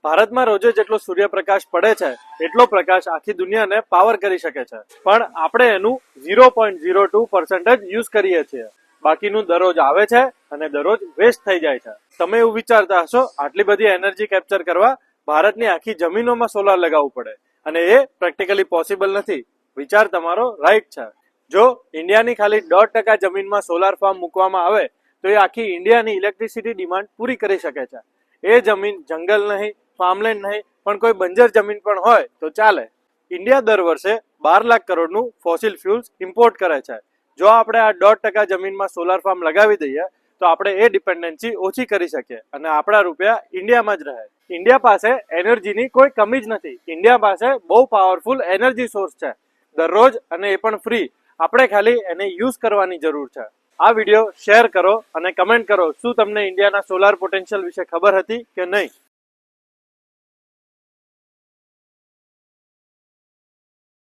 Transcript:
ભારતમાં રોજે જેટલો સૂર્યપ્રકાશ પડે છે એટલો પ્રકાશ આખી દુનિયાને પાવર કરી શકે છે, પણ આપણે એનું 0.02% જ યુઝ કરીએ છીએ. બાકીનું દરરોજ આવે છે અને દરરોજ વેસ્ટ થઈ જાય છે. તમે એવું વિચારતા હશો આટલી બધી એનર્જી કેપ્ચર કરવા ભારતની આખી જમીનોમાં સોલાર લગાવવું પડે, અને એ પ્રેક્ટિકલી પોસિબલ નથી. વિચાર તમારો રાઈટ છે. જો ઇન્ડિયાની ખાલી 1% જમીનમાં સોલાર ફાર્મ મૂકવામાં આવે તો એ આખી ઇન્ડિયાની ઇલેક્ટ્રિસિટી ડિમાન્ડ પૂરી કરી શકે છે. એ જમીન જંગલ નહીં, ફાર્મલેન્ડ નહીં, પણ કોઈ બંજર જમીન પણ હોય તો ચાલે. ઇન્ડિયા દર વર્ષે 12 લાખ કરોડનું ફોસિલ ફ્યુલ્સ ઇમ્પોર્ટ કરે છે. જો આપણે આ 1% જમીનમાં સોલાર ફાર્મ લગાવી દઈએ તો આપણે એ ડિપેન્ડન્સી ઓછી કરી શકીએ અને આપણા રૂપિયા ઇન્ડિયામાં જ રહે. ઇન્ડિયા પાસે એનર્જીની કોઈ કમી જ નથી. ઇન્ડિયા પાસે બહુ પાવરફુલ એનર્જી સોર્સ છે દરરોજ, અને એ પણ ફ્રી. આપણે ખાલી એને યુઝ કરવાની જરૂર છે. આ વિડીયો શેર કરો અને કમેન્ટ કરો, શું તમને ઇન્ડિયાના સોલાર પોટેન્શિયલ વિશે ખબર હતી કે નહીં.